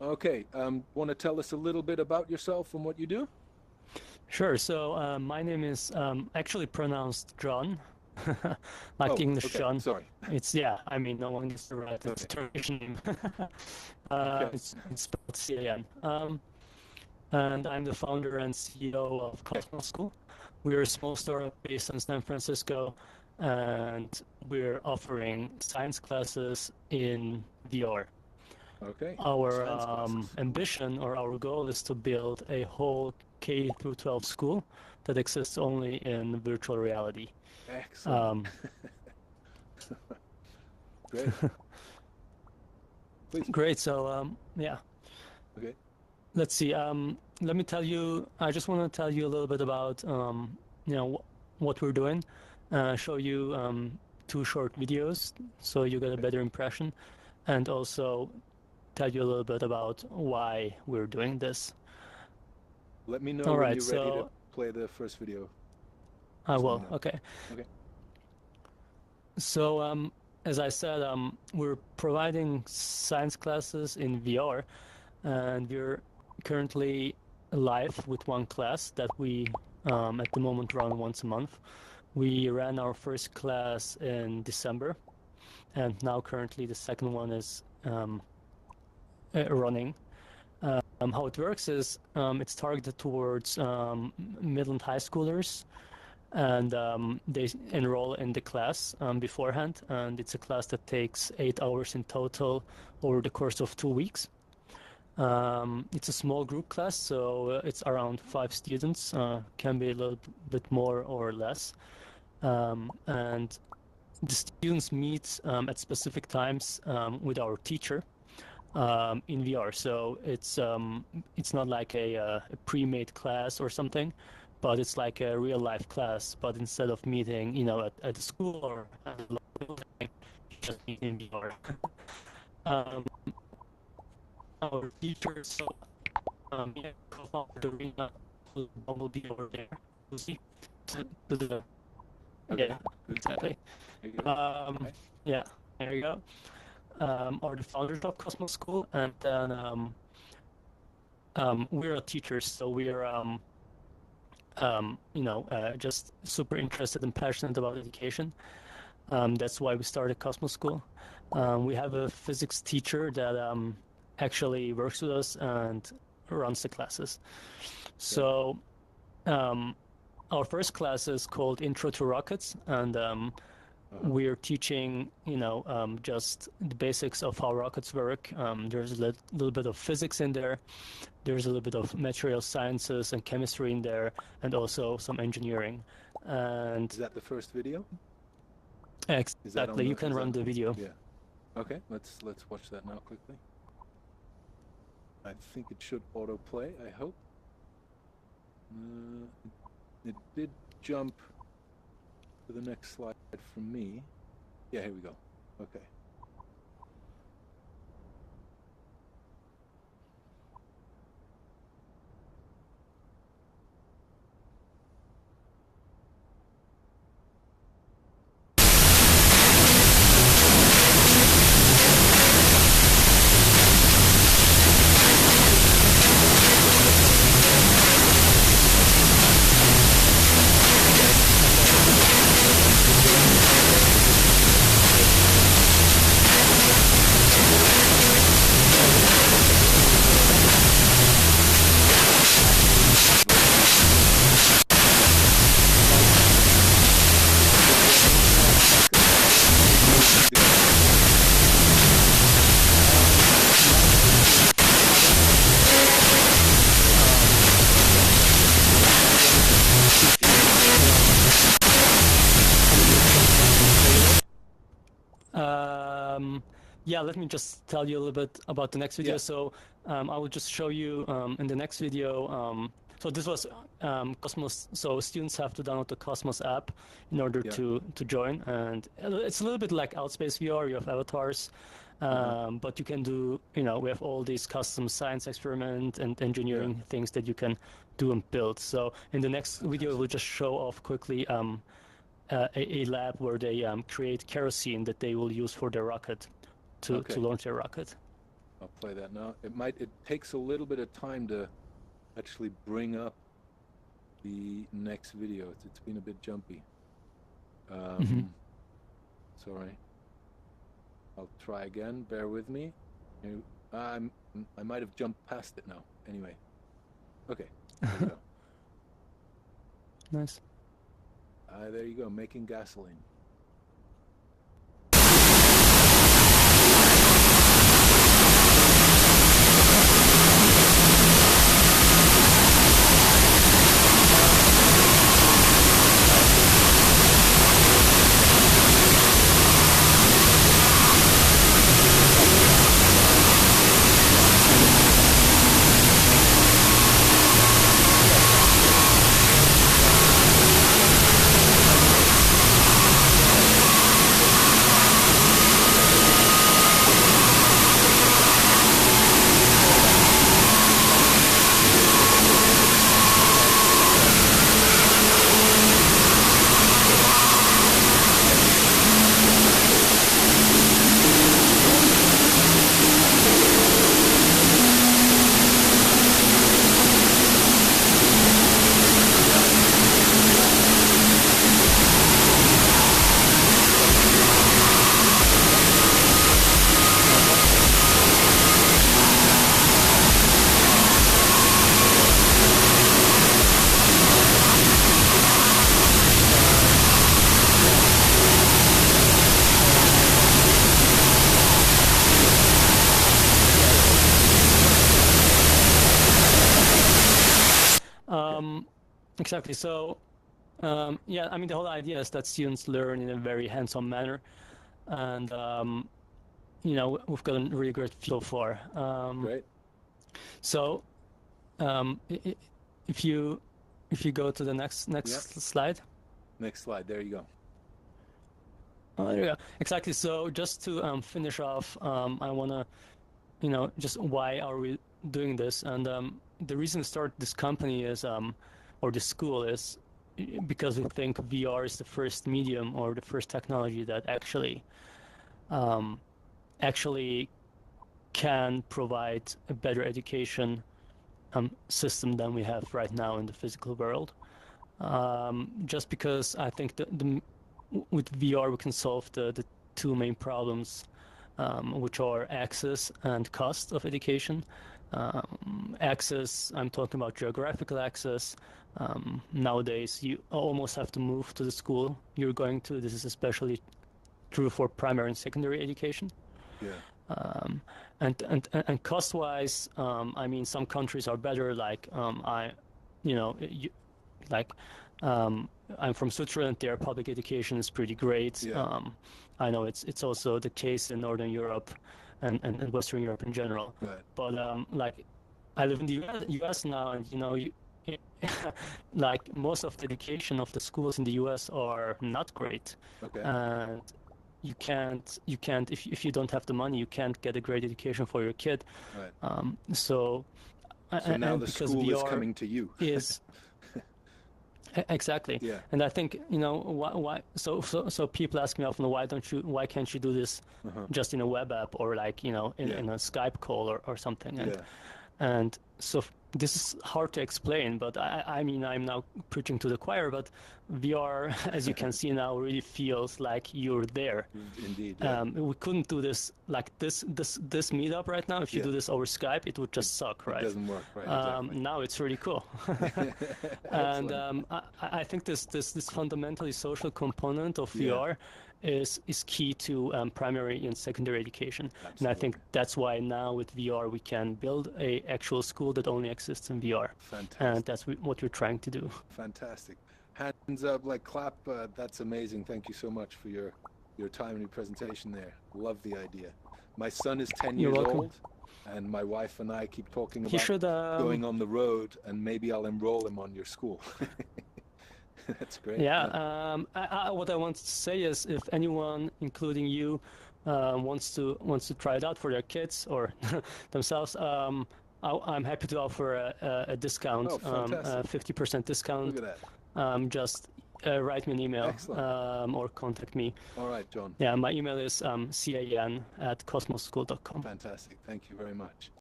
Okay. Want to tell us a little bit about yourself and what you do? Sure. So my name is actually pronounced John, like Oh, English okay. John. Sorry. It's yeah. I mean, no one gets it right. It's a Okay. Turkish name. Okay. It's spelled C-A-N. And I'm the founder and CEO of Okay. Kosmos School. We're a small startup based in San Francisco, and we're offering science classes in VR. Okay. Our Science classes. ambition or our goal is to build a whole K through 12 school that exists only in virtual reality. Excellent. Um, Great. Please. Great. So yeah, Okay. let's see. Let me tell you. I just want to tell you a little bit about you know what we're doing. Show you two short videos so you get a Okay. better impression, and also tell you a little bit about why we're doing this. Let me know All when right. you're ready to So play the first video. I Just let me will. know. Okay. Okay. So, as I said, we're providing science classes in VR, and we're currently live with one class that we, at the moment, run once a month. We ran our first class in December, and now currently the second one is running. How it works is it's targeted towards middle and high schoolers and they enroll in the class beforehand, and it's a class that takes 8 hours in total over the course of 2 weeks. It's a small group class, so it's around 5 students, can be a little bit more or less. And the students meet at specific times with our teacher in VR. So it's not like a pre-made class or something, but it's like a real life class. But instead of meeting, at the school or at the local building, you just meet in VR. Um, our teachers, so yeah, co-founder the arena, Bumblebee over there. You see, to the Okay. yeah, Good. exactly. Very good. Um, Okay. yeah, there you go. Are the founders of Cosmos School, and then we're teachers, so we're just super interested and passionate about education. That's why we started Cosmos School. We have a physics teacher that actually works with us and runs the classes. Okay. So um, our first class is called Intro to Rockets, and Uh-huh. we're teaching, just the basics of how rockets work. There's a little bit of physics in there. There's a little bit of material sciences and chemistry in there, and also some engineering. And Is that the first video? Is that on exactly, you the, can is that, run the video. yeah. Okay. Let's watch that now quickly. I think it should autoplay, I hope. It did jump to the next slide for me. Yeah, here we go. Okay. Yeah, let me just tell you a little bit about the next video. Yeah. So I will just show you in the next video. So this was Cosmos. So students have to download the Cosmos app in order Yeah. to join, and it's a little bit like AltspaceVR. You have avatars, Uh-huh. but you can do. We have all these custom science experiment and Yeah. engineering things that you can do and build. So in the next video, Fantastic. we'll just show off quickly a lab where they create kerosene that they will use for their rocket to Okay. launch their rocket. I'll play that now. It takes a little bit of time to actually bring up the next video. It's been a bit jumpy. Sorry. I'll try again. Bear with me. I might have jumped past it now. Anyway. Okay. There you go. Nice. There you go. Making gasoline. Exactly. So, yeah, I mean, the whole idea is that students learn in a very hands-on manner, and we've got a really great feel for. Great. So, if you go to the next Yep. slide. Next slide. There you go. Oh, there you go. Exactly. So, just to finish off, I wanna, just why are we doing this? And the reason to start this company is, or this school is, because we think VR is the first medium or the first technology that actually can provide a better education system than we have right now in the physical world. Just because I think with VR we can solve the two main problems, which are access and cost of education. Access, I'm talking about geographical access. Nowadays, you almost have to move to the school you're going to. This is especially true for primary and secondary education. Yeah. And cost-wise, I mean, some countries are better. Like I'm from Switzerland. Their public education is pretty great. Yeah. I know it's also the case in Northern Europe and Western Europe in general. Right. But like, I live in the US now, and like most of the education of the schools in the US are not great. Okay. And you can't if you don't have the money, you can't get a great education for your kid. Right. So now the because school is VR coming to you. is exactly. Yeah. And I think why so people ask me often, why can't you do this just in a web app or like in a Skype call or something. And so this is hard to explain, but I mean, I'm now preaching to the choir, but VR, as you can see now, really feels like you're there. Indeed. Yeah. We couldn't do this like this meetup right now. If you do this over Skype, it would just suck, right? It doesn't work, right? Exactly. Now it's really cool. And I think this fundamentally social component of VR is key to primary and secondary education. Absolutely. And I think that's why now with VR we can build a actual school that only exists in VR. Fantastic. And that's what we're trying to do. Fantastic. Hands up, like clap. That's amazing. Thank you so much for your time and your presentation there. Love the idea. My son is 10 years old, and my wife and I keep talking about going on the road, and maybe I'll enroll him on your school. That's great. Yeah. What I want to say is, if anyone, including you, wants to try it out for their kids or themselves, I'm happy to offer a discount, 50% discount. Look at that. Just write me an email Excellent. or contact me. All right, John. Yeah, my email is can@kosmosschool.com. Fantastic. Thank you very much.